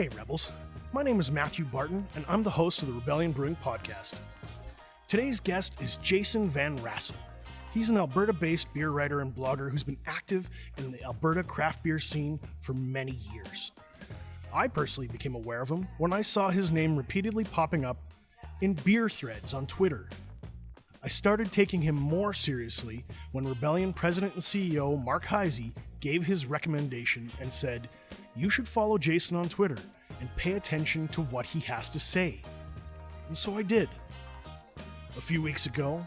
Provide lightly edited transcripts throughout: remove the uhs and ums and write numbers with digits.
Hey Rebels, my name is Matthew Barton and I'm the host of the Rebellion Brewing Podcast. Today's guest is Jason Van Rassel. He's an Alberta-based beer writer and blogger who's been active in the Alberta craft beer scene for many years. I personally became aware of him when I saw his name repeatedly popping up in beer threads on Twitter. I started taking him more seriously when Rebellion President and CEO Mark Heisey gave his recommendation and said, "You should follow Jason on Twitter and pay attention to what he has to say." And so I did. A few weeks ago,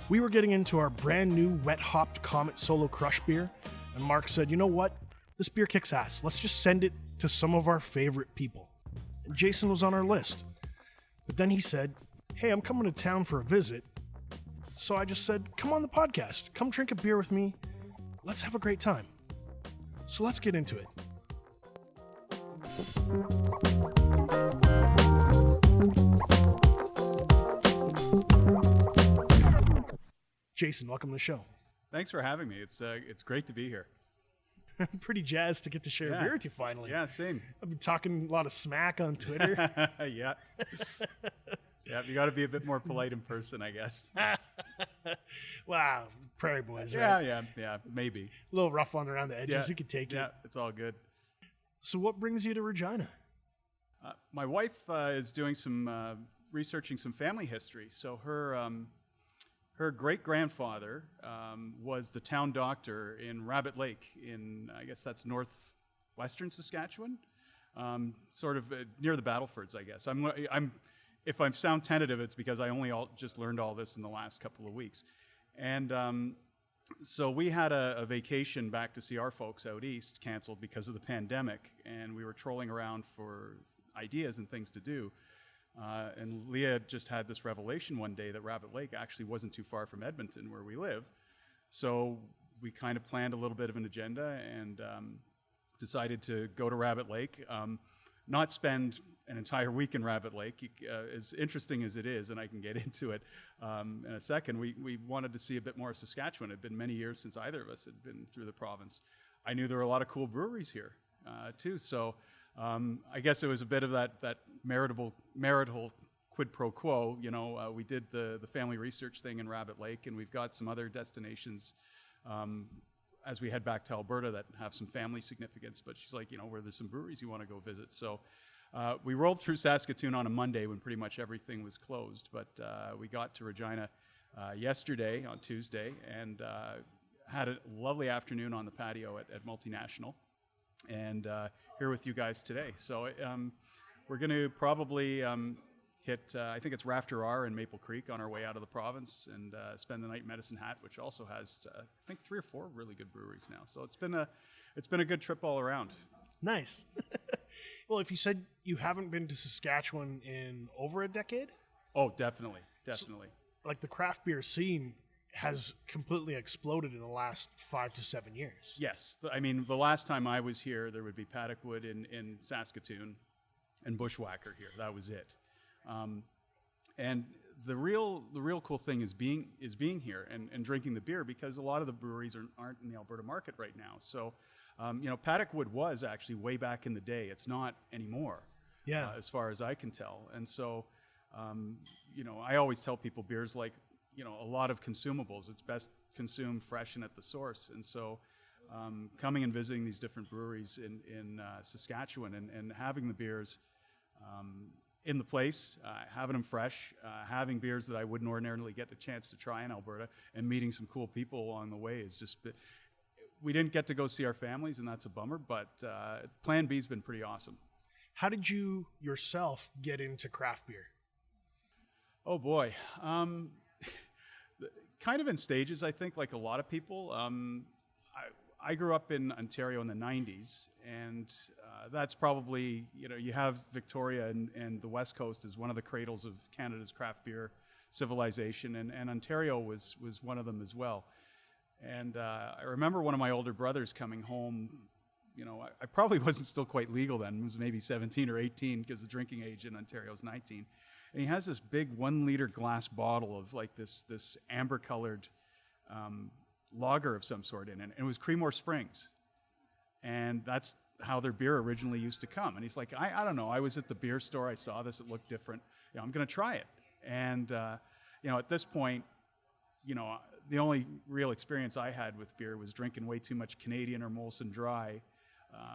we were getting into our brand new wet hopped Comet Solo Crush beer, and Mark said, "You know what? This beer kicks ass. Let's just send it to some of our favorite people." And Jason was on our list. But then he said, "Hey, I'm coming to town for a visit." So I just said, "Come on the podcast. Come drink a beer with me. Let's have a great time." So let's get into it. Jason, welcome to the show. Thanks for having me. It's great to be here. I'm pretty jazzed to get to share a beer with you finally. Yeah, same. I've been talking a lot of smack on Twitter. Yeah. Yeah, you got to be a bit more polite in person, I guess. Wow, Prairie Boys, right? Yeah, maybe. A little rough on around the edges. You could take it. Yeah, it's all good. So what brings you to Regina? My wife is doing some researching some family history. So her great-grandfather was the town doctor in Rabbit Lake in, I guess that's northwestern Saskatchewan, sort of near the Battlefords, I guess. If I sound tentative, it's because I only just learned all this in the last couple of weeks. And so we had a vacation back to see our folks out east canceled because of the pandemic, and we were trolling around for ideas and things to do. And Leah just had this revelation one day that Rabbit Lake actually wasn't too far from Edmonton, where we live. So we kind of planned a little bit of an agenda and decided to go to Rabbit Lake. Not spend an entire week in Rabbit Lake, as interesting as it is, and I can get into it in a second. We wanted to see a bit more of Saskatchewan. It had been many years since either of us had been through the province. I knew there were a lot of cool breweries here, too, so I guess it was a bit of that marital quid pro quo. You know, we did the family research thing in Rabbit Lake, and we've got some other destinations as we head back to Alberta that have some family significance. But she's like, where there's some breweries you want to go visit. So we rolled through Saskatoon on a Monday when pretty much everything was closed. But we got to Regina yesterday on Tuesday and had a lovely afternoon on the patio at Multinational. And here with you guys today. So we're going to probably hit, I think it's Rafter R in Maple Creek on our way out of the province, and spend the night in Medicine Hat, which also has, I think, 3 or 4 really good breweries now. So it's been a good trip all around. Nice. Well, if you said you haven't been to Saskatchewan in over a decade? Oh, definitely. So, like the craft beer scene has completely exploded in the last 5 to 7 years. Yes. I mean, the last time I was here, there would be Paddockwood in Saskatoon and Bushwhacker here. That was it. And the real cool thing is being here and drinking the beer, because a lot of the breweries aren't in the Alberta market right now. So, Paddockwood was actually way back in the day. It's not anymore. Yeah. As far as I can tell. And so, I always tell people beer's like, a lot of consumables. It's best consumed fresh and at the source. And so coming and visiting these different breweries in Saskatchewan and having the beers in the place, having them fresh, having beers that I wouldn't ordinarily get the chance to try in Alberta, and meeting some cool people along the way is just... We didn't get to go see our families, and that's a bummer, but Plan B's been pretty awesome. How did you yourself get into craft beer? Oh, boy. Kind of in stages, I think, like a lot of people. I grew up in Ontario in the 90s, and that's probably, you have Victoria and the West Coast as one of the cradles of Canada's craft beer civilization, and Ontario was one of them as well. And I remember one of my older brothers coming home. I probably wasn't still quite legal then. It was maybe 17 or 18, because the drinking age in Ontario is 19. And he has this big 1-liter glass bottle of like this amber-colored lager of some sort in it. And it was Creemore Springs. And that's how their beer originally used to come. And he's like, I don't know. I was at the beer store. I saw this. It looked different. I'm going to try it. And, at this point, the only real experience I had with beer was drinking way too much Canadian or Molson Dry,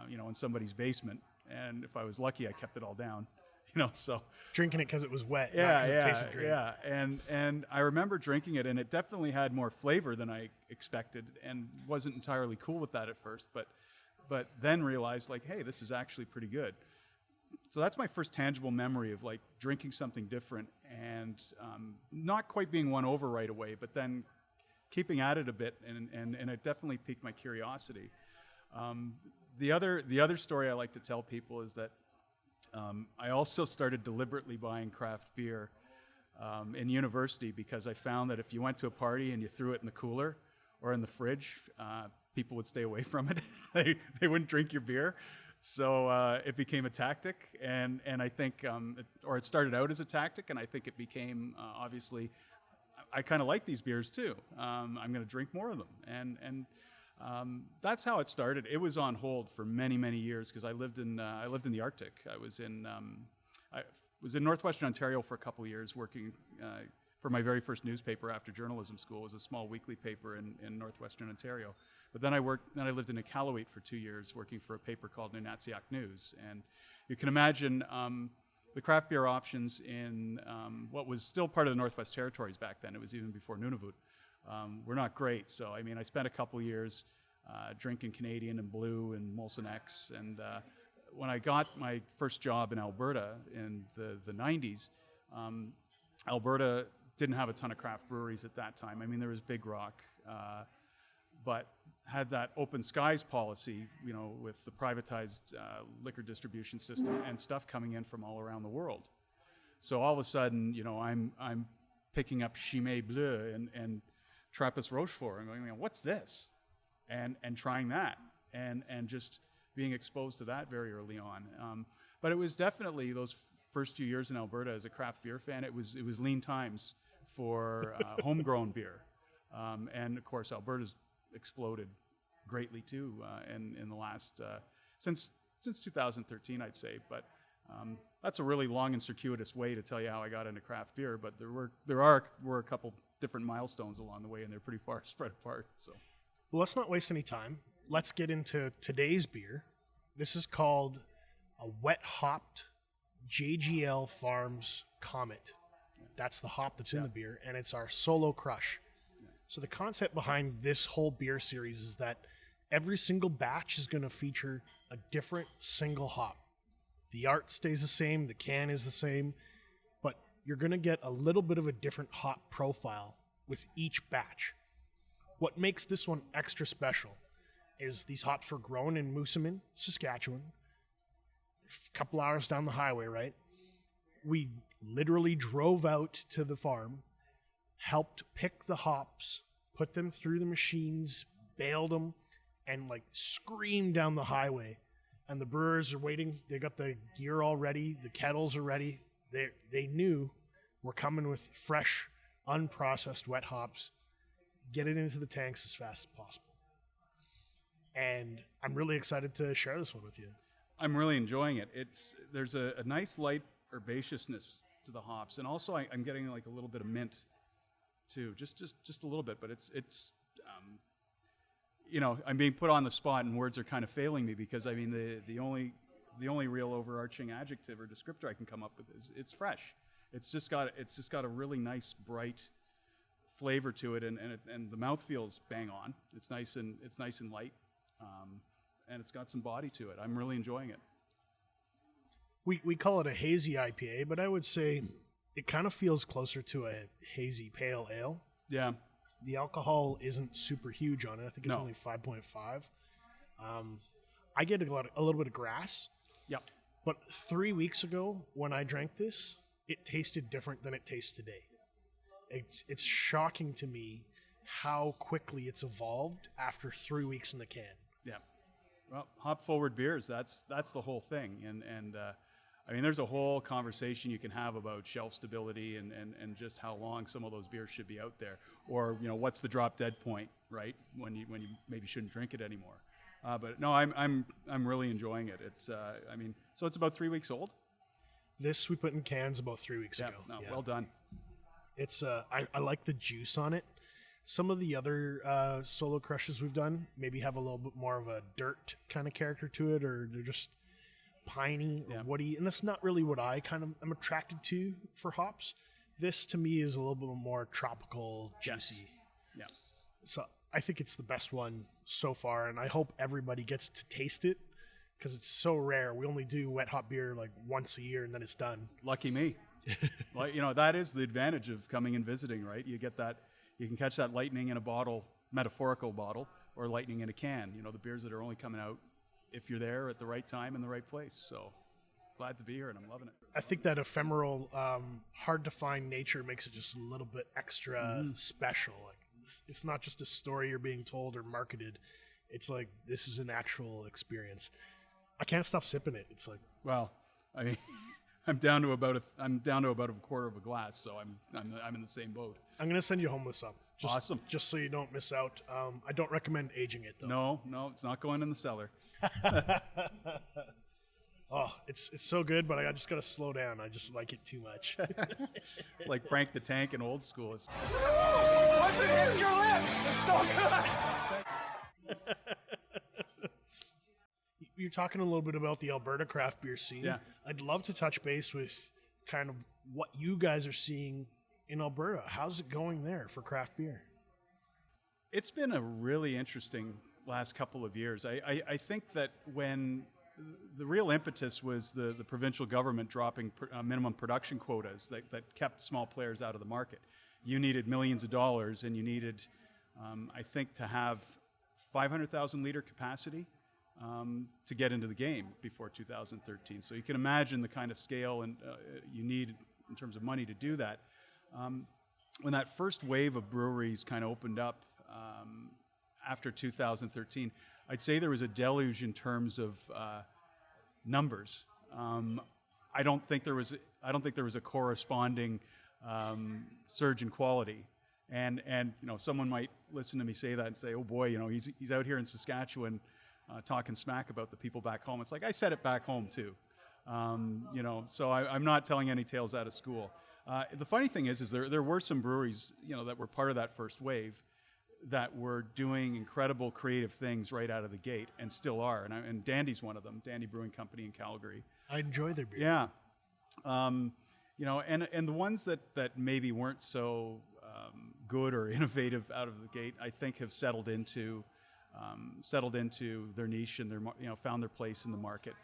in somebody's basement. And if I was lucky, I kept it all down, so. Drinking it because it was wet. Yeah, not 'cause it tasted great. yeah. And I remember drinking it, and it definitely had more flavor than I expected, and wasn't entirely cool with that at first, but then realized, like, hey, this is actually pretty good. So that's my first tangible memory of, like, drinking something different and not quite being won over right away, but then keeping at it a bit, and it definitely piqued my curiosity. The other story I like to tell people is that I also started deliberately buying craft beer in university, because I found that if you went to a party and you threw it in the cooler or in the fridge, people would stay away from it. they wouldn't drink your beer. So it became a tactic, and I think, it started out as a tactic, and I think it became, obviously, I kind of like these beers too. I'm going to drink more of them, and that's how it started. It was on hold for many, many years, because I lived in the Arctic. I was in Northwestern Ontario for a couple of years, working for my very first newspaper after journalism school. It was a small weekly paper in Northwestern Ontario. But then I lived in Iqaluit for 2 years, working for a paper called Nunatsiaq News. And you can imagine the craft beer options in what was still part of the Northwest Territories back then. It was even before Nunavut. Were not great. So, I spent a couple years drinking Canadian and Blue and Molson X. And when I got my first job in Alberta in the 90s, Alberta didn't have a ton of craft breweries at that time. There was Big Rock, but had that open skies policy, with the privatized liquor distribution system and stuff coming in from all around the world. So all of a sudden, I'm picking up Chimay Bleu and Trappist Rochefort and going, what's this? And trying that and just being exposed to that very early on. But it was definitely those first few years in Alberta as a craft beer fan. It was lean times for homegrown beer, and of course Alberta's exploded greatly too in the last since 2013, I'd say. But that's a really long and circuitous way to tell you how I got into craft beer. But there were a couple different milestones along the way, and they're pretty far spread apart. So, well, let's not waste any time. Let's get into today's beer. This is called a wet hopped JGL Farms Comet. That's the hop that's in the beer, and it's our Solo Crush. So the concept behind this whole beer series is that every single batch is going to feature a different single hop. The art stays the same, the can is the same, but you're going to get a little bit of a different hop profile with each batch. What makes this one extra special is these hops were grown in Moosomin, Saskatchewan, a couple hours down the highway, right? We literally drove out to the farm, helped pick the hops, put them through the machines, baled them, and screamed down the highway. And the brewers are waiting. They got the gear all ready. The kettles are ready. They knew we're coming with fresh, unprocessed wet hops. Get it into the tanks as fast as possible. And I'm really excited to share this one with you. I'm really enjoying it. There's a nice light herbaceousness to the hops, and also I'm getting a little bit of mint too, just a little bit. But it's I'm being put on the spot, and words are kind of failing me, because the only real overarching adjective or descriptor I can come up with is it's fresh. It's just got a really nice bright flavor to it, and the mouth feels bang on. It's nice and light, and it's got some body to it. I'm really enjoying it. We call it a hazy IPA, but I would say it kind of feels closer to a hazy pale ale. Yeah. The alcohol isn't super huge on it. I think it's only 5.5. I get a little bit of grass. Yep. But 3 weeks ago, when I drank this, it tasted different than it tastes today. It's shocking to me how quickly it's evolved after 3 weeks in the can. Yeah. Well, hop forward beers, that's the whole thing. And there's a whole conversation you can have about shelf stability and just how long some of those beers should be out there, or what's the drop dead point, right? When you maybe shouldn't drink it anymore. But no, I'm really enjoying it. It's I mean, so it's about 3 weeks old. This we put in cans about 3 weeks ago. No, well done. It's I like the juice on it. Some of the other solo crushes we've done maybe have a little bit more of a dirt kind of character to it, or they're just piney or woody, and that's not really what I kind of am attracted to for hops. This to me is a little bit more tropical, juicy. Yeah. So I think it's the best one so far, and I hope everybody gets to taste it because it's so rare. We only do wet hop beer like once a year, and then it's done. Lucky me. Well, you know, that is the advantage of coming and visiting, right? You get that, you can catch that lightning in a bottle, metaphorical bottle, or lightning in a can. You know, the beers that are only coming out if you're there at the right time in the right place. So glad to be here, and I'm loving it. I think that ephemeral, hard to find nature makes it just a little bit extra special. Like it's not just a story you're being told or marketed. It's like this is an actual experience. I can't stop sipping it. It's like, well, I mean, I'm down to about a quarter of a glass, so I'm in the same boat. I'm gonna send you home with some. Awesome. Just so you don't miss out. I don't recommend aging it though. No, it's not going in the cellar. Oh, it's so good, but I just gotta slow down. I just like it too much. It's like Frank the Tank in old school. Once it hits your lips, it's so good. You're talking a little bit about the Alberta craft beer scene. Yeah. I'd love to touch base with kind of what you guys are seeing in Alberta. How's it going there for craft beer? It's been a really interesting last couple of years. I think that when the real impetus was the provincial government dropping minimum production quotas that kept small players out of the market. You needed millions of dollars, and you needed, I think, to have 500,000 liter capacity to get into the game before 2013. So you can imagine the kind of scale and you need in terms of money to do that. When that first wave of breweries kind of opened up after 2013, I'd say there was a deluge in terms of numbers. I don't think there was a corresponding surge in quality. And you know, someone might listen to me say that and say, "Oh boy, you know, he's out here in Saskatchewan talking smack about the people back home." It's like I said it back home too. You know, so I'm not telling any tales out of school. The funny thing is there were some breweries, you know, that were part of that first wave that were doing incredible creative things right out of the gate, and still are. And Dandy's one of them, Dandy Brewing Company in Calgary. I enjoy their beer. Yeah. You know, and the ones that maybe weren't so good or innovative out of the gate, I think have settled into their niche and found their place in the market.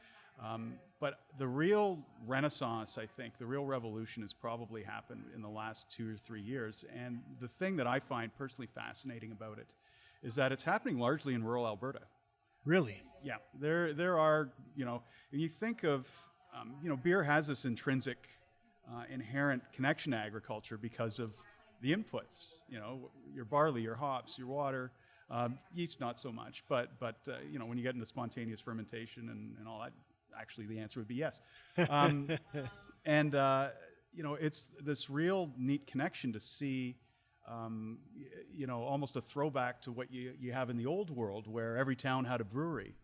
But the real renaissance, I think, the real revolution has probably happened in the last 2 or 3 years. And the thing that I find personally fascinating about it is that it's happening largely in rural Alberta. Really? Yeah, there are, you know, when you think of, you know, beer has this intrinsic, inherent connection to agriculture because of the inputs, you know, your barley, your hops, your water, yeast not so much, but you know, when you get into spontaneous fermentation and all that, actually the answer would be yes. And you know, it's this real neat connection to see, you know, almost a throwback to what you have in the old world where every town had a brewery.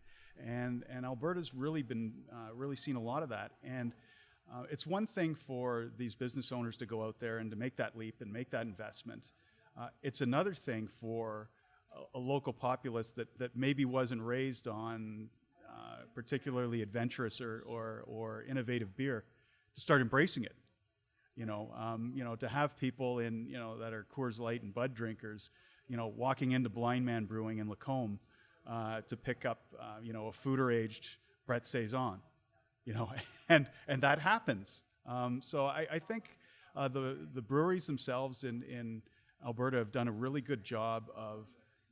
And Alberta's really been, really seen a lot of that. And it's one thing for these business owners to go out there and to make that leap and make that investment. It's another thing for a local populace that maybe wasn't raised on particularly adventurous or innovative beer to start embracing it. You know, to have people in, you know, that are Coors Light and Bud drinkers, you know, walking into Blind Man Brewing in Lacombe to pick up, you know, a foeder-aged Brett Saison, you know, and that happens. So I think the breweries themselves in Alberta have done a really good job of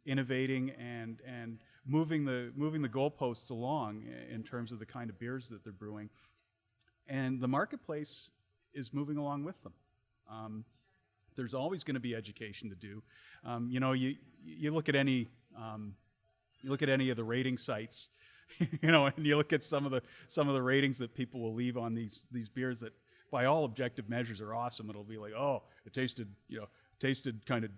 innovating and moving the goalposts along in terms of the kind of beers that they're brewing, and the marketplace is moving along with them. There's always going to be education to do. You know, you look at any of the rating sites, you know, and you look at some of the ratings that people will leave on these beers that, by all objective measures, are awesome. It'll be like, oh, it tasted kind of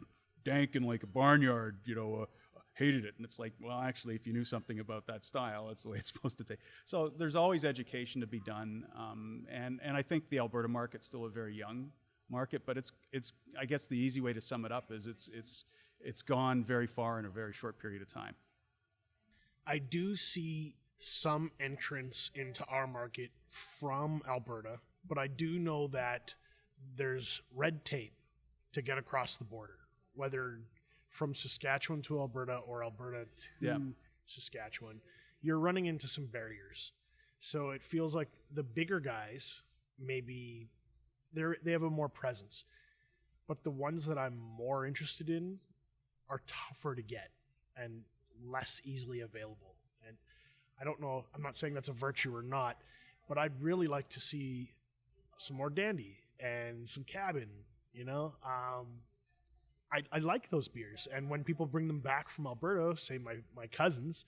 dank and like a barnyard, you know, hated it. And it's like, well, actually, if you knew something about that style, that's the way it's supposed to take. So there's always education to be done. And I think the Alberta market's still a very young market, but it's I guess the easy way to sum it up is it's gone very far in a very short period of time. I do see some entrance into our market from Alberta, but I do know that there's red tape to get across the border, whether from Saskatchewan to Alberta or Alberta to Saskatchewan. You're running into some barriers. So it feels like the bigger guys, maybe they have a more presence. But the ones that I'm more interested in are tougher to get and less easily available. And I don't know, I'm not saying that's a virtue or not, but I'd really like to see some more Dandy and some Cabin, you know? I like those beers. And when people bring them back from Alberta, say my cousins,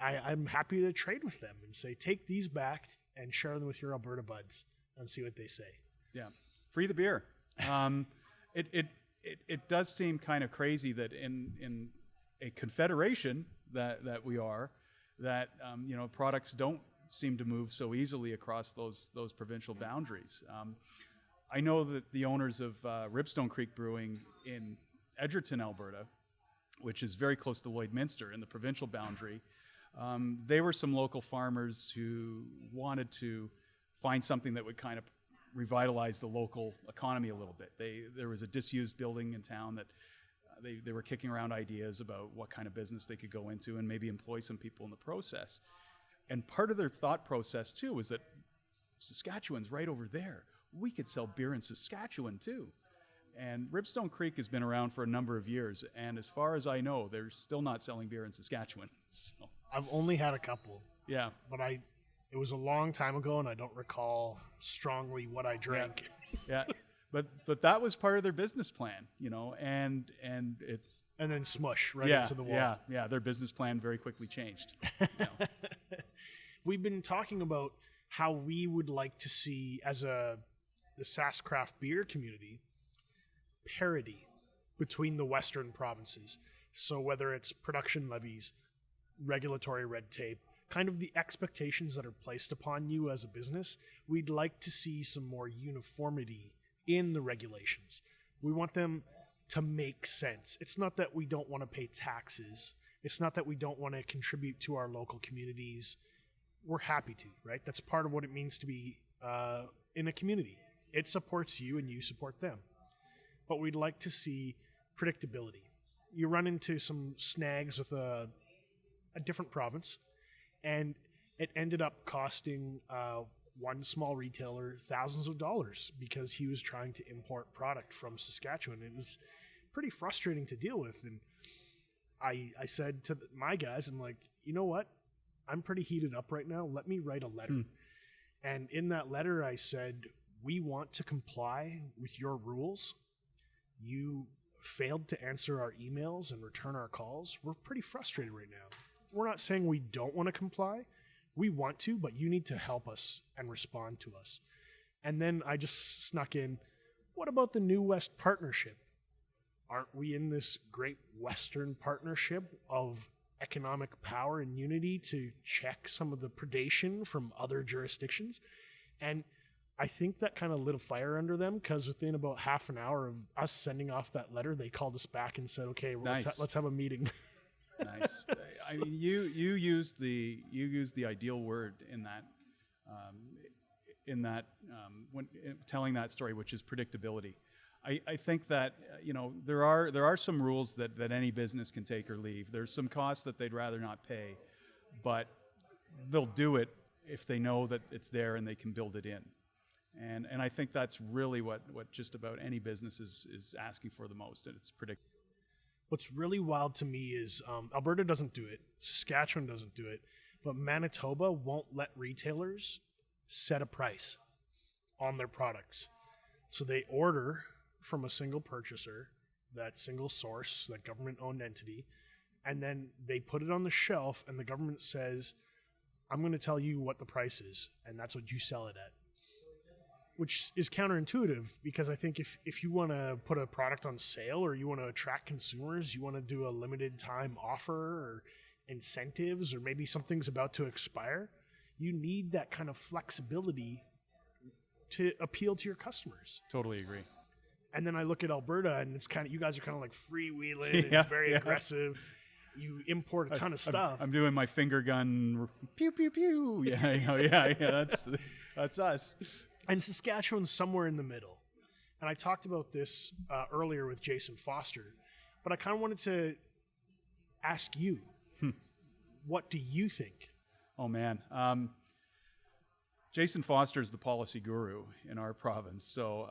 I'm happy to trade with them and say, take these back and share them with your Alberta buds and see what they say. Yeah, free the beer. It does seem kind of crazy that in a confederation that we are, that products don't seem to move so easily across those provincial boundaries. I know that the owners of Ribstone Creek Brewing in Edgerton, Alberta, which is very close to Lloydminster in the provincial boundary, they were some local farmers who wanted to find something that would kind of revitalize the local economy a little bit. There was a disused building in town that they were kicking around ideas about what kind of business they could go into and maybe employ some people in the process. And part of their thought process too was that Saskatchewan's right over there. We could sell beer in Saskatchewan too. And Ribstone Creek has been around for a number of years, and as far as I know, they're still not selling beer in Saskatchewan. So. I've only had a couple. Yeah. But it was a long time ago, and I don't recall strongly what I drank. Yeah. But that was part of their business plan, and then smush right into the wall. Yeah. Their business plan very quickly changed. We've been talking about how we would like to see, as the Sask craft beer community, parity between the Western provinces. So whether it's production levies, regulatory red tape, kind of the expectations that are placed upon you as a business, we'd like to see some more uniformity in the regulations. We want them to make sense. It's not that we don't want to pay taxes. It's not that we don't want to contribute to our local communities. We're happy to, right? That's part of what it means to be in a community. It supports you and you support them. But we'd like to see predictability. You run into some snags with a different province, and it ended up costing one small retailer thousands of dollars because he was trying to import product from Saskatchewan. It was pretty frustrating to deal with. And I said to my guys, I'm like, you know what? I'm pretty heated up right now. Let me write a letter. And in that letter, I said, we want to comply with your rules. You failed to answer our emails and return our calls. We're pretty frustrated right now. We're not saying we don't want to comply. We want to, but you need to help us and respond to us. And then I just snuck in, what about the New West Partnership? Aren't we in this great Western partnership of economic power and unity to check some of the predation from other jurisdictions? And I think that kind of lit a fire under them, because within about half an hour of us sending off that letter, they called us back and said, okay, well, nice. let's have a meeting. Nice. I mean, you used the ideal word in that when telling that story, which is predictability. I think that there are some rules that any business can take or leave. There's some costs that they'd rather not pay, but they'll do it if they know that it's there and they can build it in. And I think that's really what just about any business is asking for the most, and it's predictable. What's really wild to me is Alberta doesn't do it, Saskatchewan doesn't do it, but Manitoba won't let retailers set a price on their products. So they order from a single purchaser, that single source, that government-owned entity, and then they put it on the shelf, and the government says, I'm going to tell you what the price is, and that's what you sell it at. which is counterintuitive because I think if you want to put a product on sale or you want to attract consumers, you want to do a limited time offer or incentives, or maybe something's about to expire, you need that kind of flexibility to appeal to your customers. Totally agree. And then I look at Alberta, and it's kind of, you guys are kind of like freewheeling and very aggressive. You import a ton of stuff. I'm doing my finger gun, pew pew pew. Yeah. That's us. And Saskatchewan's somewhere in the middle. And I talked about this earlier with Jason Foster, but I kind of wanted to ask you, what do you think? Oh, man. Jason Foster is the policy guru in our province, so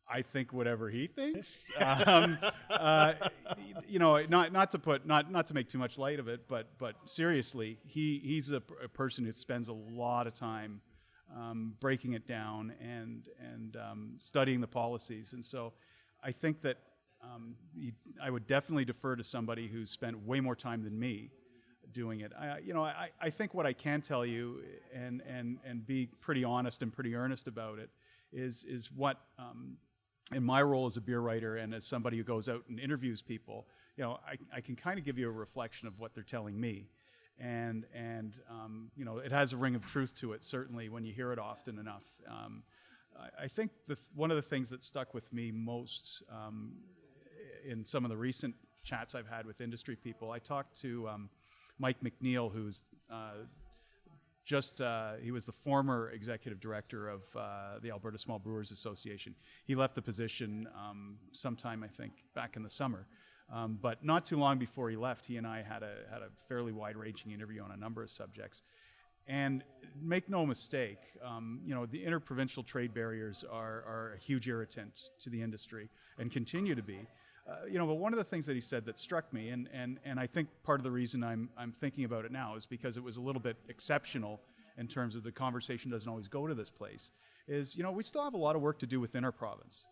I think whatever he thinks. Not to make too much light of it, but seriously, he's a person who spends a lot of time breaking it down and studying the policies. And so I think that I would definitely defer to somebody who's spent way more time than me doing it. I think what I can tell you and be pretty honest and pretty earnest about it is what in my role as a beer writer and as somebody who goes out and interviews people, I can kind of give you a reflection of what they're telling me. And it has a ring of truth to it, certainly, when you hear it often enough. I think one of the things that stuck with me most in some of the recent chats I've had with industry people, I talked to Mike McNeil, who's he was the former executive director of the Alberta Small Brewers Association. He left the position sometime, I think, back in the summer. But not too long before he left, he and I had a fairly wide-ranging interview on a number of subjects. And make no mistake, the interprovincial trade barriers are a huge irritant to the industry and continue to be. But one of the things that he said that struck me, and I think part of the reason I'm thinking about it now is because it was a little bit exceptional in terms of the conversation doesn't always go to this place, is, we still have a lot of work to do within our province.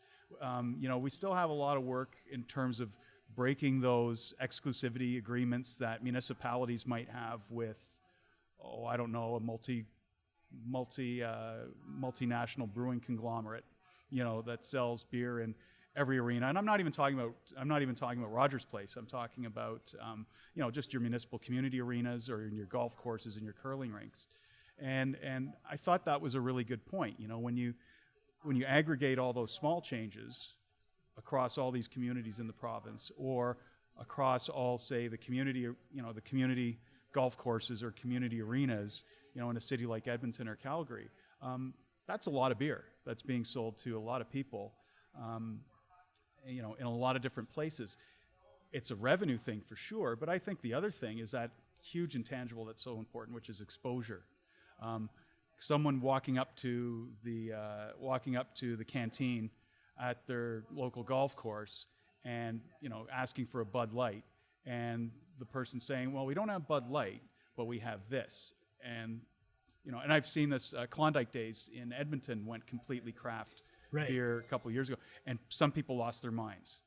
We still have a lot of work in terms of breaking those exclusivity agreements that municipalities might have with, a multinational brewing conglomerate, that sells beer in every arena. And I'm not even talking about Rogers Place. I'm talking about just your municipal community arenas or in your golf courses and your curling rinks. And I thought that was a really good point. When you aggregate all those small changes across all these communities in the province, or across all, say, the community golf courses or community arenas, in a city like Edmonton or Calgary, that's a lot of beer that's being sold to a lot of people, in a lot of different places. It's a revenue thing for sure, but I think the other thing is that huge intangible that's so important, which is exposure. Someone walking up to the canteen at their local golf course and asking for a Bud Light, and the person saying, well, we don't have Bud Light, but we have this. And and I've seen this, Klondike Days in Edmonton went completely craft beer a couple of years ago, and some people lost their minds.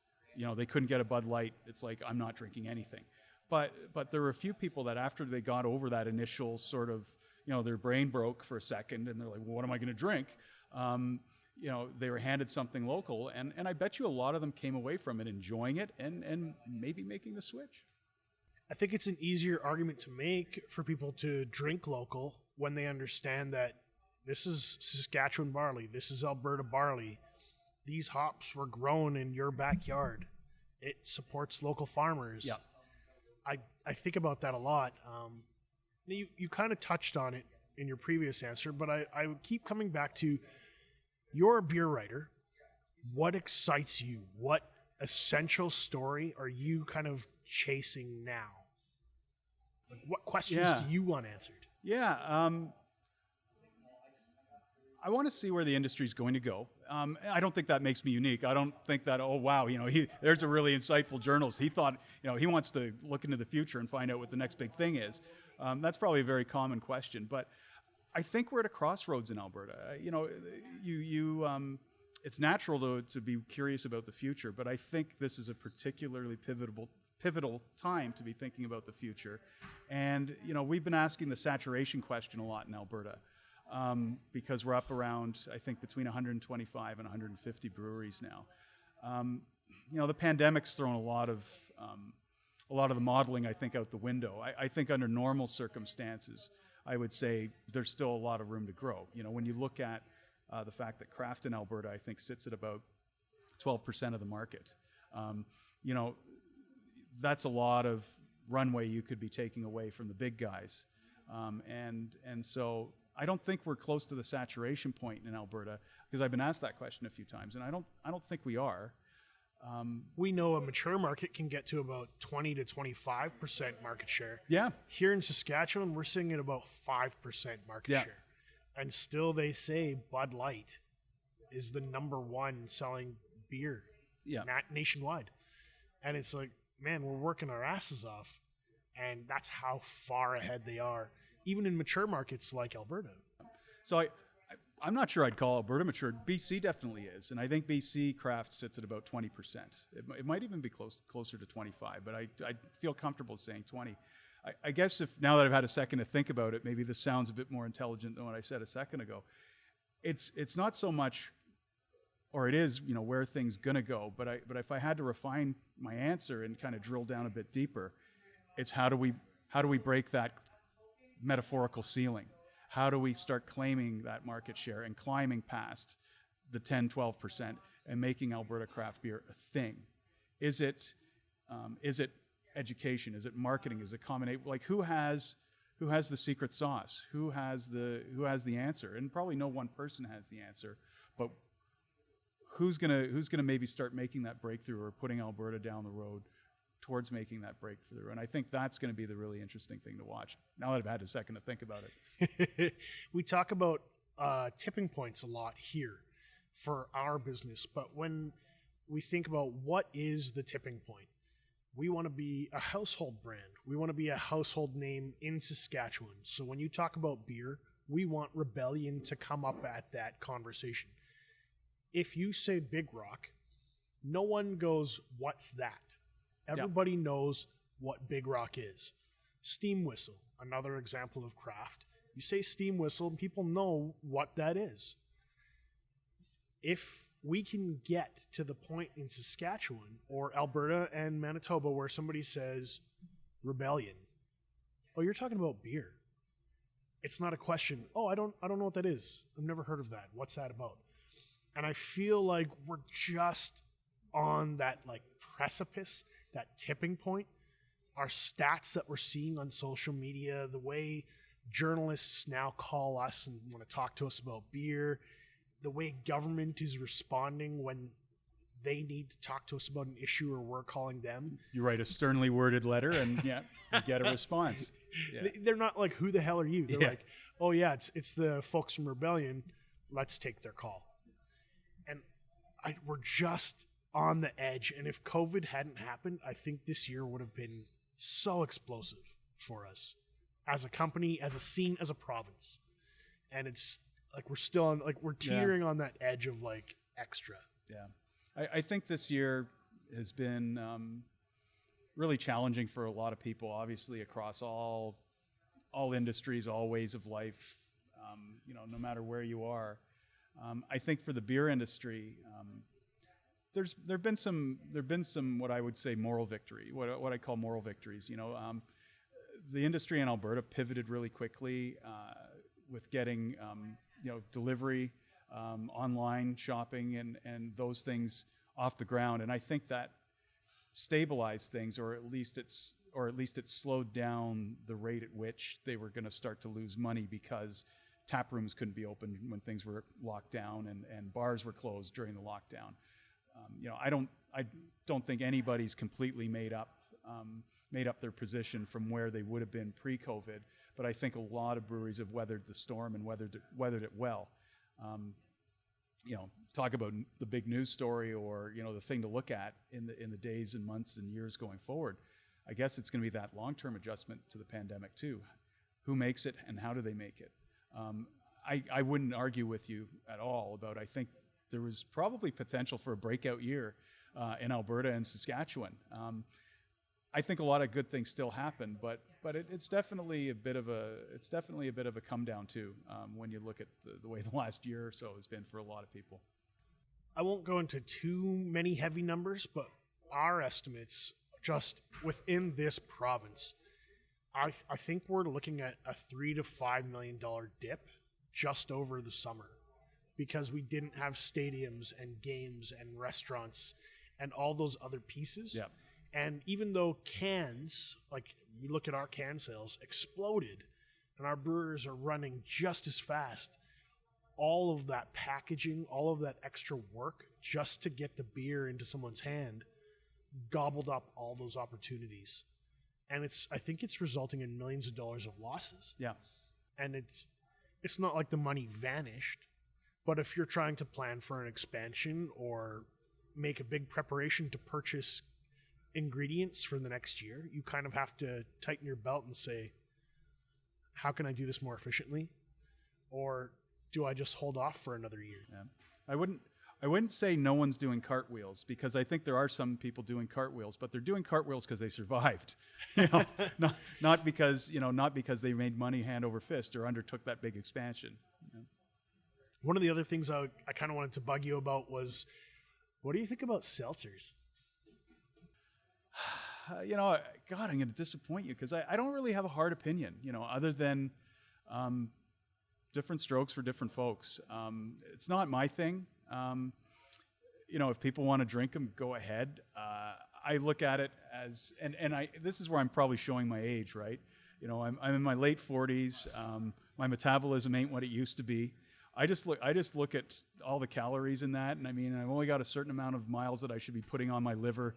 They couldn't get a Bud Light. It's like, I'm not drinking anything. But there were a few people that after they got over that initial sort of, their brain broke for a second and they're like, well, what am I going to drink? They were handed something local, and I bet you a lot of them came away from it enjoying it and maybe making the switch. I think it's an easier argument to make for people to drink local when they understand that this is Saskatchewan barley, this is Alberta barley. These hops were grown in your backyard. It supports local farmers. Yeah. I think about that a lot. You kind of touched on it in your previous answer, but I would keep coming back to, you're a beer writer. What excites you? What essential story are you kind of chasing now? Like, what questions do you want answered? Yeah. I want to see where the industry is going to go. I don't think that makes me unique. I don't think that, there's a really insightful journalist. He thought, he wants to look into the future and find out what the next big thing is. That's probably a very common question, but I think we're at a crossroads in Alberta. It's natural to be curious about the future, but I think this is a particularly pivotal time to be thinking about the future. And, we've been asking the saturation question a lot in Alberta. because we're up around, I think, between 125 and 150 breweries now. The pandemic's thrown a lot of the modeling, I think, out the window. I think under normal circumstances, I would say there's still a lot of room to grow. When you look at the fact that craft in Alberta, I think, sits at about 12% of the market. That's a lot of runway you could be taking away from the big guys. And so I don't think we're close to the saturation point in Alberta, because I've been asked that question a few times, and I don't think we are. We know a mature market can get to about 20 to 25% market share. Yeah. Here in Saskatchewan, we're sitting at about 5% market share. And still they say Bud Light is the number one selling beer nationwide. And it's like, man, we're working our asses off. And that's how far ahead they are, even in mature markets like Alberta. So I'm not sure I'd call Alberta mature. BC definitely is. And I think BC craft sits at about 20%. It might even be closer to 25, but I feel comfortable saying 20. I guess if now that I've had a second to think about it, maybe this sounds a bit more intelligent than what I said a second ago. It's not so much, or it is, where things gonna go. But if I had to refine my answer and kind of drill down a bit deeper, it's how do we break that metaphorical ceiling? How do we start claiming that market share and climbing past the 10, 12% and making Alberta craft beer a thing? Is it education? Is it marketing? Is it combination? Like who has the secret sauce? Who has the answer? And probably no one person has the answer, but who's gonna maybe start making that breakthrough or putting Alberta down the road towards making that breakthrough? And I think that's going to be the really interesting thing to watch, now that I've had a second to think about it. We talk about tipping points a lot here for our business, but when we think about what is the tipping point, we want to be a household brand. We want to be a household name in Saskatchewan. So when you talk about beer, we want Rebellion to come up at that conversation. If you say Big Rock, no one goes, what's that? Everybody knows what Big Rock is. Steam Whistle, another example of craft. You say Steam Whistle and people know what that is. If we can get to the point in Saskatchewan or Alberta and Manitoba where somebody says Rebellion, oh, you're talking about beer. It's not a question, oh, I don't know what that is. I've never heard of that. What's that about? And I feel like we're just on that precipice, that tipping point. Our stats that we're seeing on social media, the way journalists now call us and want to talk to us about beer, the way government is responding when they need to talk to us about an issue or we're calling them. You write a sternly worded letter and you get a response. Yeah. They're not like, who the hell are you? They're like, oh yeah, it's the folks from Rebellion. Let's take their call. And we're just on the edge. And if COVID hadn't happened, I think this year would have been so explosive for us as a company, as a scene, as a province. And it's like we're still on, we're teetering on that edge of extra. Yeah. I think this year has been really challenging for a lot of people, obviously across all industries, all ways of life, no matter where you are. I think for the beer industry, there've been some what I would say moral victory, what I call moral victories. The industry in Alberta pivoted really quickly with getting delivery, online shopping, and those things off the ground, and I think that stabilized things, or at least it slowed down the rate at which they were going to start to lose money because tap rooms couldn't be opened when things were locked down and bars were closed during the lockdown. I don't think anybody's completely made up their position from where they would have been pre-COVID, but I think a lot of breweries have weathered the storm and weathered it well. Talk about the big news story or the thing to look at in the days and months and years going forward. I guess it's going to be that long-term adjustment to the pandemic too. Who makes it and how do they make it? I wouldn't argue with you at all about, I think there was probably potential for a breakout year in Alberta and Saskatchewan. I think a lot of good things still happen, but it's definitely a bit of a come down too, when you look at the way the last year or so has been for a lot of people. I won't go into too many heavy numbers, but our estimates just within this province, I think we're looking at a $3 to $5 million dip just over the summer, because we didn't have stadiums and games and restaurants and all those other pieces. Yeah. And even though cans, like we look at our can sales, exploded, and our brewers are running just as fast, all of that packaging, all of that extra work just to get the beer into someone's hand gobbled up all those opportunities. And I think it's resulting in millions of dollars of losses. Yeah. And it's not like the money vanished, but if you're trying to plan for an expansion or make a big preparation to purchase ingredients for the next year, you kind of have to tighten your belt and say, how can I do this more efficiently? Or do I just hold off for another year? Yeah. I wouldn't say no one's doing cartwheels, because I think there are some people doing cartwheels, but they're doing cartwheels because they survived, not because they made money hand over fist or undertook that big expansion. One of the other things I kind of wanted to bug you about was, what do you think about seltzers? God, I'm going to disappoint you, because I don't really have a hard opinion, other than different strokes for different folks. It's not my thing. If people want to drink them, go ahead. I look at it as, this is where I'm probably showing my age, right? I'm in my late 40s. My metabolism ain't what it used to be. I just look at all the calories in that, and I've only got a certain amount of miles that I should be putting on my liver,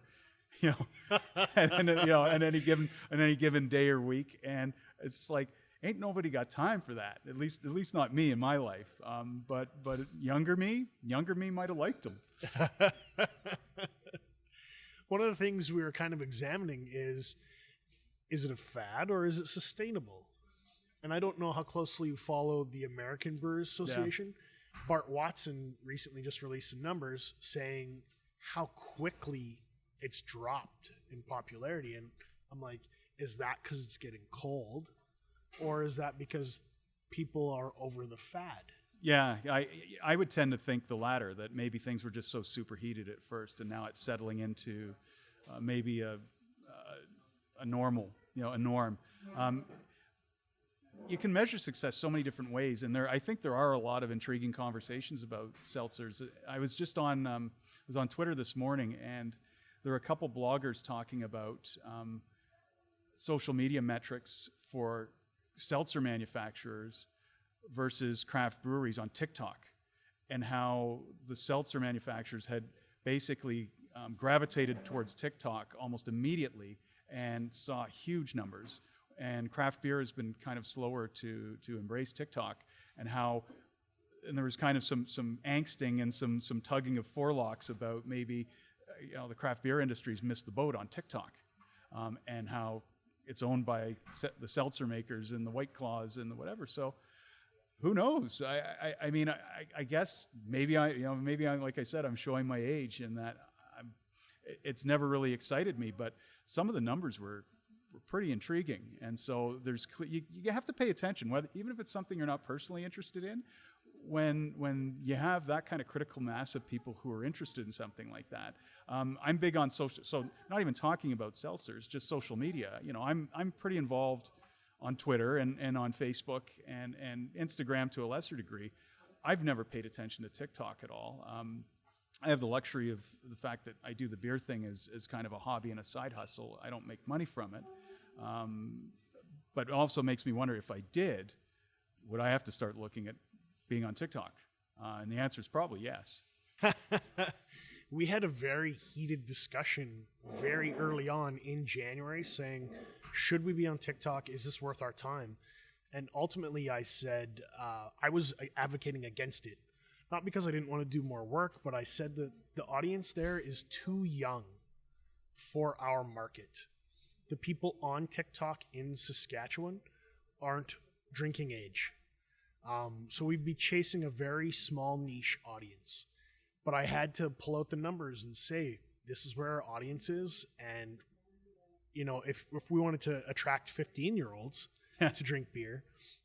and any given day or week, and it's like, ain't nobody got time for that. At least not me in my life. But younger me might have liked them. One of the things we were kind of examining is it a fad or is it sustainable? And I don't know how closely you follow the American Brewers Association. Yeah. Bart Watson recently just released some numbers saying how quickly it's dropped in popularity. And I'm like, is that because it's getting cold? Or is that because people are over the fad? Yeah, I would tend to think the latter, that maybe things were just so superheated at first, and now it's settling into maybe a normal, a norm. You can measure success so many different ways, and I think there are a lot of intriguing conversations about seltzers. I was just on Twitter this morning, and there were a couple bloggers talking about social media metrics for seltzer manufacturers versus craft breweries on TikTok, and how the seltzer manufacturers had basically gravitated towards TikTok almost immediately and saw huge numbers, and craft beer has been kind of slower to embrace TikTok, and there was kind of some angsting and some tugging of forelocks about maybe the craft beer industry's missed the boat on TikTok, and how it's owned by the seltzer makers and the White Claws and the whatever. So who knows? I guess maybe like I said, I'm showing my age in that it's never really excited me, but some of the numbers were pretty intriguing. And so you have to pay attention, even if it's something you're not personally interested in. When you have that kind of critical mass of people who are interested in something like that, I'm big on social. So not even talking about seltzers, just social media. I'm pretty involved on Twitter and on Facebook and Instagram to a lesser degree. I've never paid attention to TikTok at all. I have the luxury of the fact that I do the beer thing as kind of a hobby and a side hustle. I don't make money from it, but it also makes me wonder, if I did, would I have to start looking at being on TikTok? And the answer is probably yes. We had a very heated discussion very early on in January saying, should we be on TikTok? Is this worth our time? And ultimately I said I was advocating against it. Not because I didn't want to do more work, but I said that the audience there is too young for our market. The people on TikTok in Saskatchewan aren't drinking age. So we'd be chasing a very small niche audience. But I had to pull out the numbers and say, this is where our audience is. And, if we wanted to attract 15-year-olds to drink beer,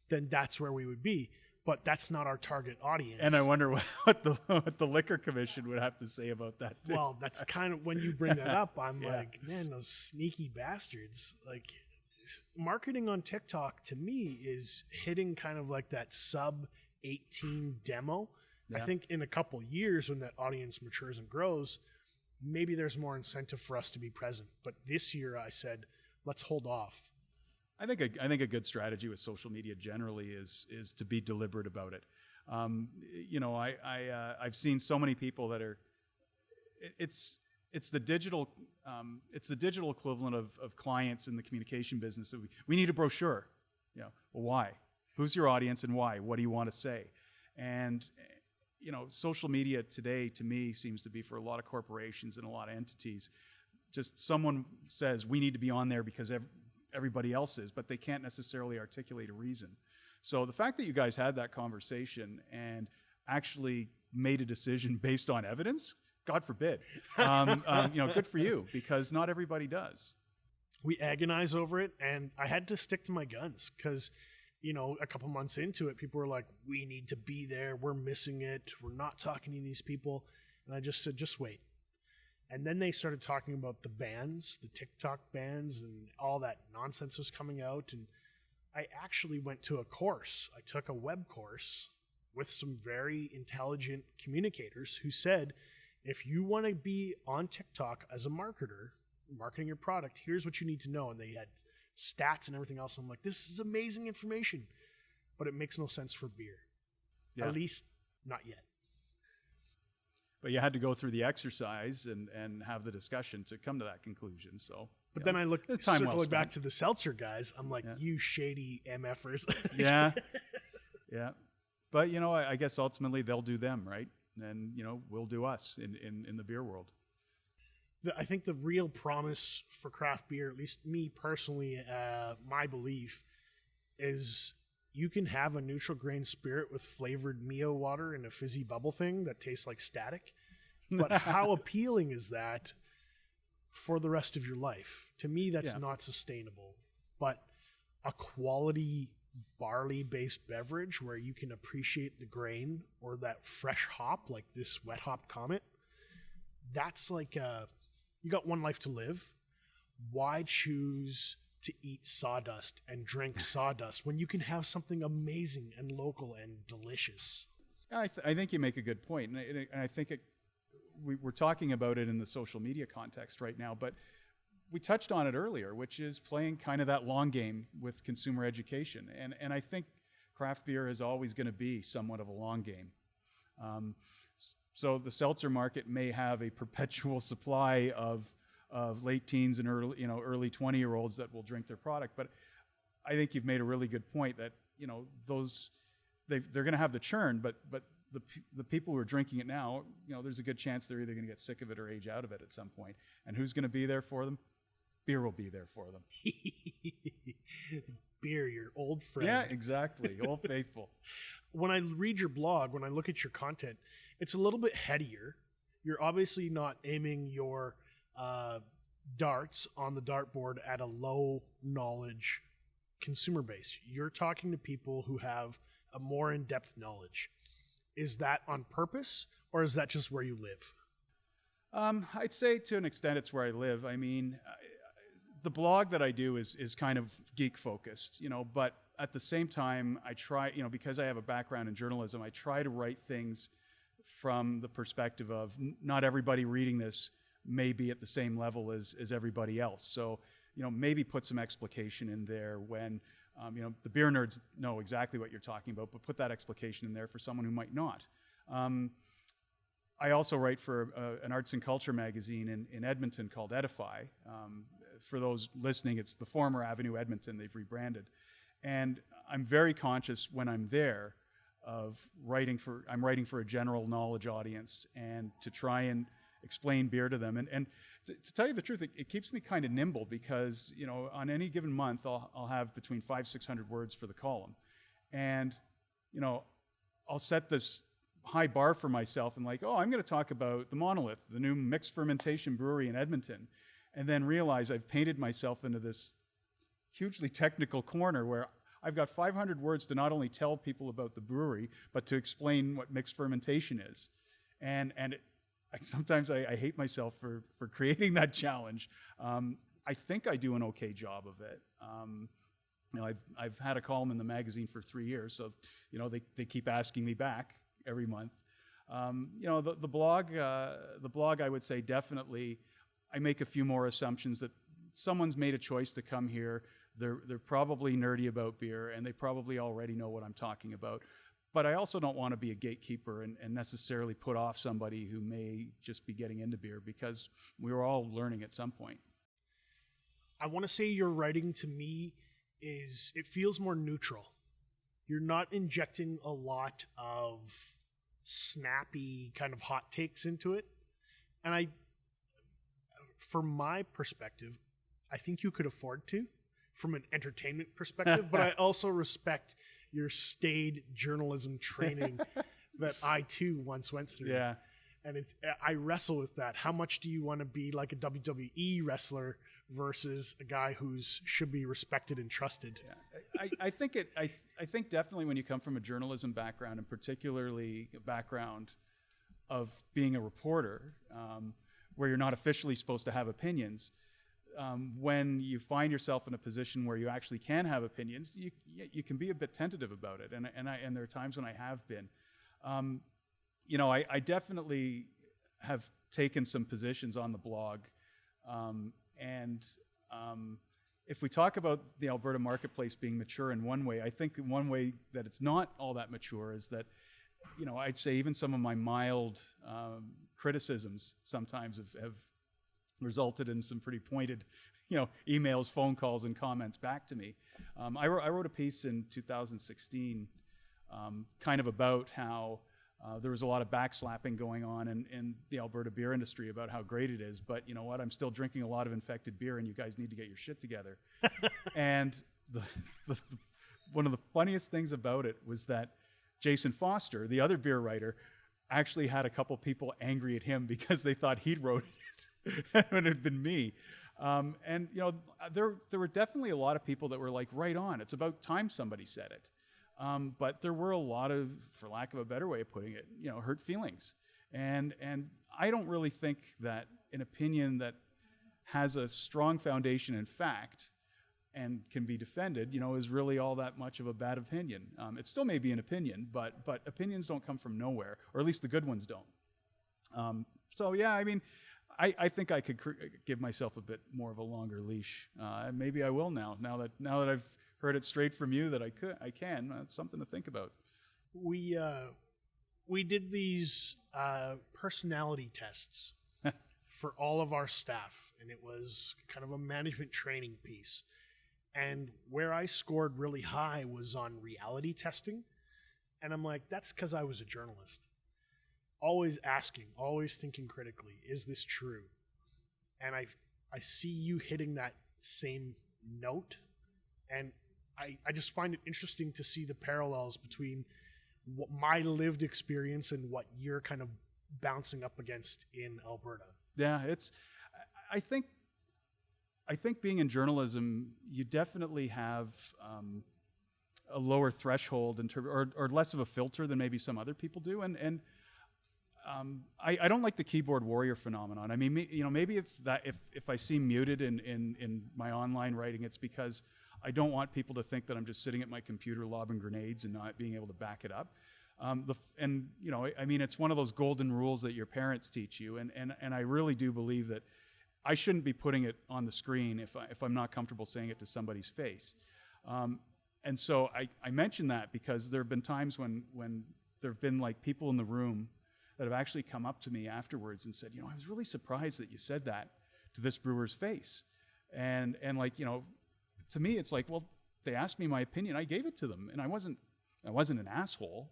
then that's where we would be. But that's not our target audience. And I wonder what the Liquor Commission would have to say about that too. Well, that's kind of, when you bring that up, I'm like, man, those sneaky bastards. Like, marketing on TikTok to me is hitting kind of like that sub 18 demo. I think in a couple years, when that audience matures and grows, maybe there's more incentive for us to be present. But this year I said, let's hold off. I think a good strategy with social media generally is to be deliberate about it. I've seen so many people that are, it's the digital equivalent of clients in the communication business. That we need a brochure. Well, why? Who's your audience and why? What do you want to say? And social media today, to me, seems to be, for a lot of corporations and a lot of entities, just someone says we need to be on there because everybody else is, but they can't necessarily articulate a reason. So the fact that you guys had that conversation and actually made a decision based on evidence, God forbid, good for you, because not everybody does. We agonize over it, and I had to stick to my guns because, a couple months into it, people were like, we need to be there. We're missing it. We're not talking to these people. And I just said, just wait. And then they started talking about the bans, the TikTok bans, and all that nonsense was coming out. And I actually went to a course. I took a web course with some very intelligent communicators who said, if you want to be on TikTok as a marketer, marketing your product, here's what you need to know. And they had stats and everything else. I'm like, this is amazing information, but it makes no sense for beer. Yeah. At least not yet. But you had to go through the exercise and have the discussion to come to that conclusion. So, but then I look, circling back to the seltzer guys, I'm like, you shady MFers. Yeah. But I guess ultimately they'll do them, right? And we'll do us in the beer world. I think the real promise for craft beer, at least me personally, my belief, is you can have a neutral grain spirit with flavored Mio water and a fizzy bubble thing that tastes like static. But how appealing is that for the rest of your life? To me, that's not sustainable. But a quality barley-based beverage where you can appreciate the grain or that fresh hop, like this Wet Hop Comet, that's like you got one life to live. Why choose to eat sawdust and drink sawdust when you can have something amazing and local and delicious? I think you make a good point. And I think we're talking about it in the social media context right now, but we touched on it earlier, which is playing kind of that long game with consumer education. And I think craft beer is always going to be somewhat of a long game. So the seltzer market may have a perpetual supply of late teens and early 20-year-olds that will drink their product. But I think you've made a really good point that they're going to have the churn, but the people who are drinking it now, there's a good chance they're either going to get sick of it or age out of it at some point. And who's going to be there for them? Beer will be there for them. Beer, your old friend. Yeah, exactly. Old faithful. When I read your blog, when I look at your content, it's a little bit headier. You're obviously not aiming your darts on the dartboard at a low knowledge consumer base. You're talking to people who have a more in-depth knowledge. Is that on purpose, or is that just where you live? I'd say to an extent it's where I live. I mean, the blog that I do is kind of geek focused, but at the same time I try, because I have a background in journalism, I try to write things from the perspective of not everybody reading this may be at the same level as everybody else. So, maybe put some explication in there when, the beer nerds know exactly what you're talking about, but put that explication in there for someone who might not. I also write for an arts and culture magazine in Edmonton called Edify. For those listening, it's the former Avenue Edmonton. They've rebranded. And I'm very conscious when I'm there of I'm writing for a general knowledge audience and to try and explain beer to them. And to tell you the truth, it keeps me kind of nimble because, on any given month, I'll have between 500-600 words for the column. And, I'll set this high bar for myself and I'm going to talk about the Monolith, the new mixed fermentation brewery in Edmonton. and then realize I've painted myself into this hugely technical corner where I've got 500 words to not only tell people about the brewery, but to explain what mixed fermentation is. Sometimes I hate myself for creating that challenge. I think I do an okay job of it. I've had a column in the magazine for 3 years, so they keep asking me back every month. The blog, I would say definitely, I make a few more assumptions that someone's made a choice to come here. They're probably nerdy about beer, and they probably already know what I'm talking about. But I also don't want to be a gatekeeper and necessarily put off somebody who may just be getting into beer, because we were all learning at some point. I want to say your writing to me it feels more neutral. You're not injecting a lot of snappy kind of hot takes into it. And from my perspective, I think you could afford to, from an entertainment perspective, but I also respect your staid journalism training that I too once went through. Yeah. And I wrestle with that. How much do you want to be like a WWE wrestler versus a guy who's should be respected and trusted? Yeah. I think definitely when you come from a journalism background, and particularly a background of being a reporter, where you're not officially supposed to have opinions, when you find yourself in a position where you actually can have opinions, you can be a bit tentative about it, and there are times when I have been. I definitely have taken some positions on the blog, if we talk about the Alberta marketplace being mature in one way, I think in one way that it's not all that mature is that, I'd say even some of my mild criticisms sometimes have resulted in some pretty pointed, emails, phone calls, and comments back to me. I wrote a piece in 2016 kind of about how there was a lot of backslapping going on in the Alberta beer industry about how great it is, but you know what? I'm still drinking a lot of infected beer, and you guys need to get your shit together. And one of the funniest things about it was that Jason Foster, the other beer writer, actually had a couple people angry at him because they thought he'd wrote it and it had been me. There were definitely a lot of people that were like, right on, it's about time somebody said it. But there were a lot of, for lack of a better way of putting it, hurt feelings. And I don't really think that an opinion that has a strong foundation in fact and can be defended, is really all that much of a bad opinion. It still may be an opinion, but opinions don't come from nowhere, or at least the good ones don't. I think I could give myself a bit more of a longer leash. Maybe I will now that I've heard it straight from you that I can. That's something to think about. We did these personality tests for all of our staff, and it was kind of a management training piece. And where I scored really high was on reality testing. And I'm like, that's because I was a journalist. Always asking, always thinking critically, is this true? And I see you hitting that same note. And I just find it interesting to see the parallels between what my lived experience and what you're kind of bouncing up against in Alberta. Yeah, I think being in journalism, you definitely have a lower threshold or less of a filter than maybe some other people do. And I don't like the keyboard warrior phenomenon. I mean, maybe if I seem muted in my online writing, it's because I don't want people to think that I'm just sitting at my computer lobbing grenades and not being able to back it up. It's one of those golden rules that your parents teach you, and I really do believe that I shouldn't be putting it on the screen if I'm not comfortable saying it to somebody's face. And so I mention that because there have been times when there have been like people in the room that have actually come up to me afterwards and said, I was really surprised that you said that to this brewer's face. And to me, it's like, well, they asked me my opinion, I gave it to them, and I wasn't an asshole.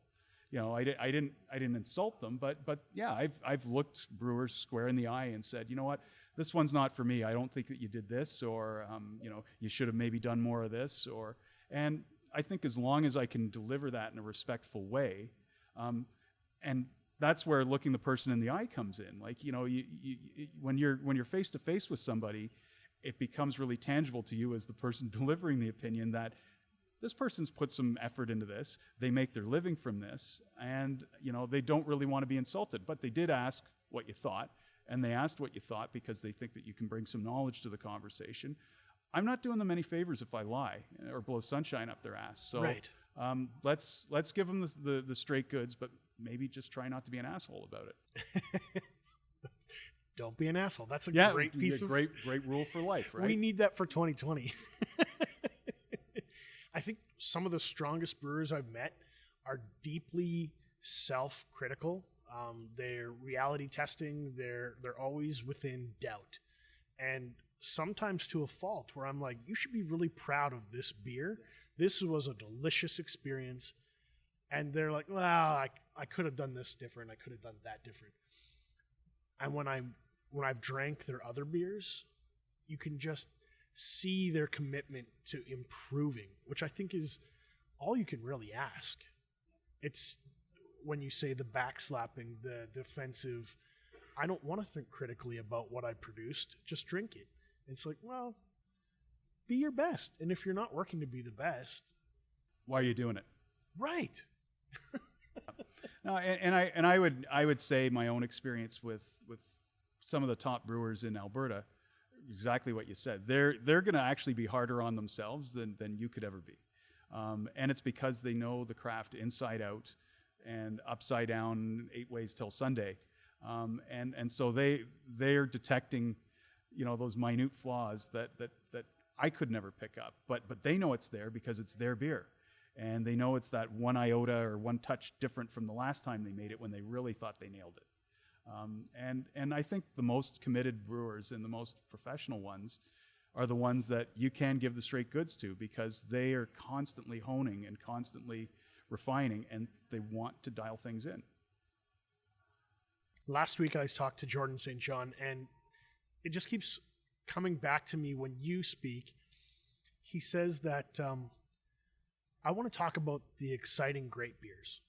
I didn't insult them, but yeah, I've looked brewers square in the eye and said, you know what, this one's not for me. I don't think that you did this, or you should have maybe done more of this, and I think as long as I can deliver that in a respectful way, and that's where looking the person in the eye comes in. Like, you know, when you're face to face with somebody, it becomes really tangible to you as the person delivering the opinion that this person's put some effort into this. They make their living from this, and you know, they don't really want to be insulted. But they did ask what you thought, and they asked what you thought because they think that you can bring some knowledge to the conversation. I'm not doing them any favors if I lie or blow sunshine up their ass. So Right. Let's give them the straight goods, but maybe just try not to be an asshole about it. Don't be an asshole. That's a Yeah, great piece of great rule for life, right? We need that for 2020. I think some of the strongest brewers I've met are deeply self-critical. They're reality testing. They're always within doubt, and sometimes to a fault. Where I'm like, you should be really proud of this beer. This was a delicious experience, and they're like, well, I could have done this different. I could have done that different. And when I've drank their other beers, you can just see their commitment to improving, which I think is all you can really ask. It's when you say the backslapping, the defensive, I don't want to think critically about what I produced, just drink it. It's like, well, be your best. And if you're not working to be the best, why are you doing it? Right. No, and I would say my own experience with some of the top brewers in Alberta, exactly what you said. They're going to actually be harder on themselves than you could ever be, and it's because they know the craft inside out and upside down, 8 ways till Sunday, and so they're detecting, you know, those minute flaws that I could never pick up, but they know it's there because it's their beer. And they know it's that one iota or one touch different from the last time they made it when they really thought they nailed it. And I think the most committed brewers and the most professional ones are the ones that you can give the straight goods to because they are constantly honing and constantly refining, and they want to dial things in. Last week I talked to Jordan St. John, and it just keeps coming back to me when you speak. He says that I want to talk about the exciting great beers.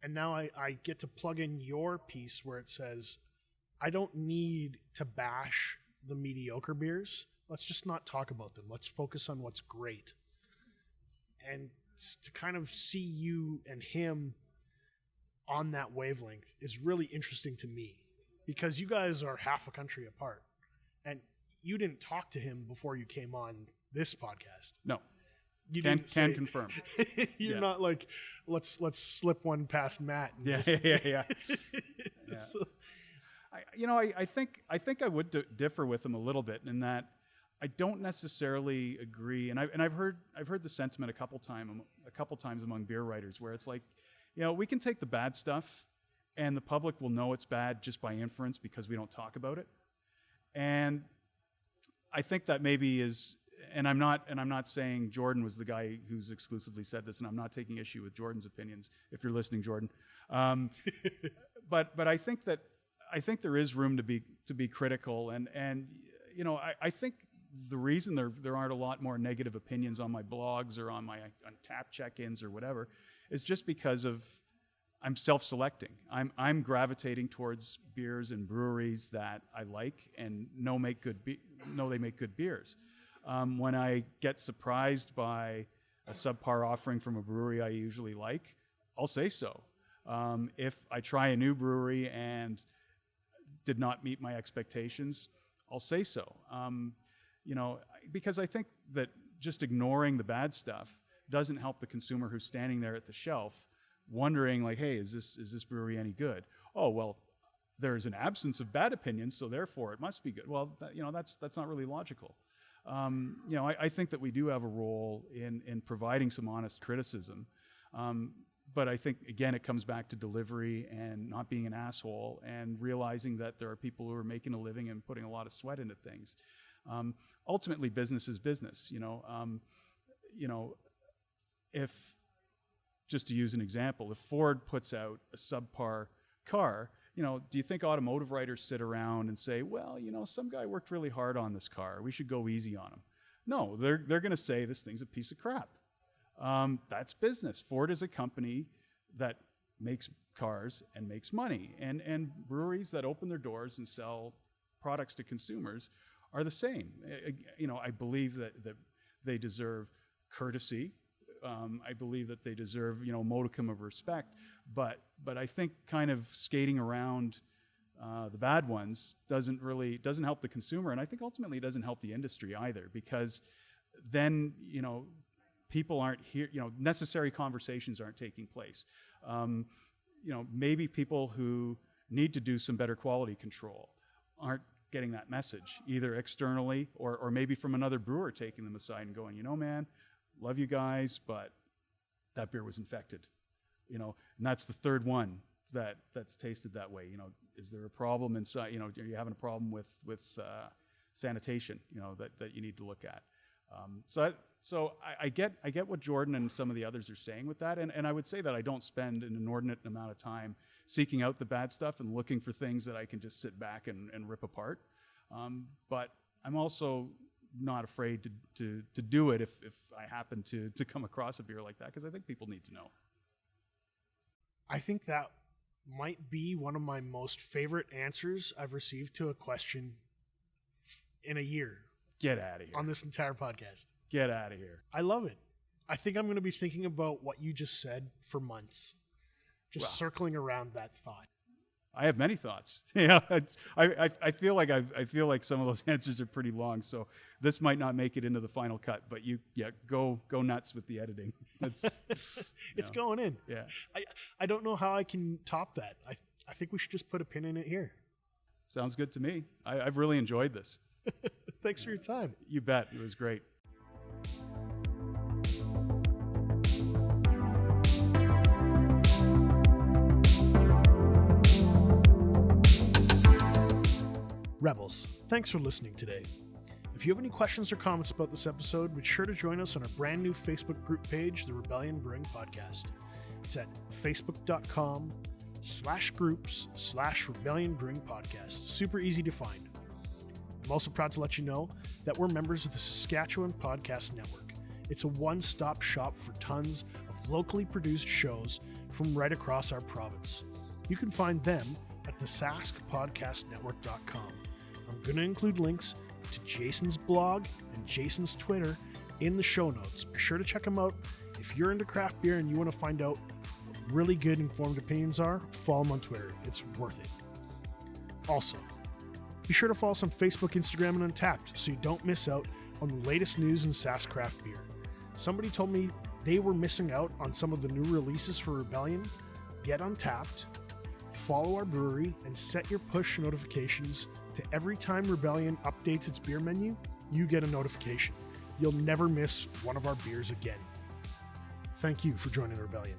And now I get to plug in your piece where it says, I don't need to bash the mediocre beers. Let's just not talk about them. Let's focus on what's great. And to kind of see you and him on that wavelength is really interesting to me because you guys are half a country apart. And you didn't talk to him before you came on this podcast. No. You can confirm. You're not like, let's slip one past Matt. And Yeah. So, I think I would differ with him a little bit in that I don't necessarily agree, and I've heard the sentiment a couple times among beer writers where it's like, you know, we can take the bad stuff, and the public will know it's bad just by inference because we don't talk about it, and I think that maybe is. And I'm not saying Jordan was the guy who's exclusively said this, and I'm not taking issue with Jordan's opinions. If you're listening, Jordan, but I think there is room to be critical, and you know, I think the reason there aren't a lot more negative opinions on my blogs or on tap check-ins or whatever is just because of I'm self-selecting. I'm gravitating towards beers and breweries that I like and know they make good beers. When I get surprised by a subpar offering from a brewery I usually like, I'll say so. If I try a new brewery and did not meet my expectations, I'll say so. You know, because I think that just ignoring the bad stuff doesn't help the consumer who's standing there at the shelf wondering, like, hey, is this brewery any good? Oh, well, there's an absence of bad opinions, so therefore it must be good. Well, that's not really logical. You know, I think that we do have a role in providing some honest criticism. But I think, again, it comes back to delivery and not being an asshole and realizing that there are people who are making a living and putting a lot of sweat into things. Ultimately, business is business. You know, if, just to use an example, if Ford puts out a subpar car, you know, do you think automotive writers sit around and say, well, you know, some guy worked really hard on this car, we should go easy on him? No, they're going to say this thing's a piece of crap. That's business. Ford is a company that makes cars and makes money. And breweries that open their doors and sell products to consumers are the same. I believe that they deserve courtesy. I believe that they deserve, a modicum of respect. But I think kind of skating around the bad ones doesn't help the consumer, and I think ultimately it doesn't help the industry either, because then people aren't here. Necessary conversations aren't taking place. Maybe people who need to do some better quality control aren't getting that message, either externally or maybe from another brewer taking them aside and going, man, love you guys, but that beer was infected, and that's the third one that's tasted that way. Is there a problem inside? Are you having a problem with sanitation? That you need to look at. So I get what Jordan and some of the others are saying with that, and I would say that I don't spend an inordinate amount of time seeking out the bad stuff and looking for things that I can just sit back and rip apart. But I'm also not afraid to do it if I happen to come across a beer like that, because I think people need to know. I think that might be one of my most favorite answers I've received to a question in a year. Get out of here. On this entire podcast. Get out of here. I love it. I think I'm going to be thinking about what you just said for months. Circling around that thought. I have many thoughts. I feel like some of those answers are pretty long, so this might not make it into the final cut. But go nuts with the editing. It's going in. Yeah. I don't know how I can top that. I think we should just put a pin in it here. Sounds good to me. I've really enjoyed this. Thanks for your time. You bet. It was great. Rebels, thanks for listening today. If you have any questions or comments about this episode, be sure to join us on our brand new Facebook group page, the Rebellion Brewing Podcast. It's at facebook.com/groups/Rebellion Brewing Podcast. Super easy to find. I'm also proud to let you know that we're members of the Saskatchewan Podcast Network. It's a one-stop shop for tons of locally produced shows from right across our province. You can find them at the saskpodcastnetwork.com. I'm going to include links to Jason's blog and Jason's Twitter in the show notes. Be sure to check them out. If you're into craft beer and you want to find out what really good informed opinions are, follow them on Twitter. It's worth it. Also, be sure to follow us on Facebook, Instagram, and Untappd so you don't miss out on the latest news in Sask craft beer. Somebody told me they were missing out on some of the new releases for Rebellion. Get Untappd, follow our brewery, and set your push notifications to every time Rebellion updates its beer menu, you get a notification. You'll never miss one of our beers again. Thank you for joining Rebellion.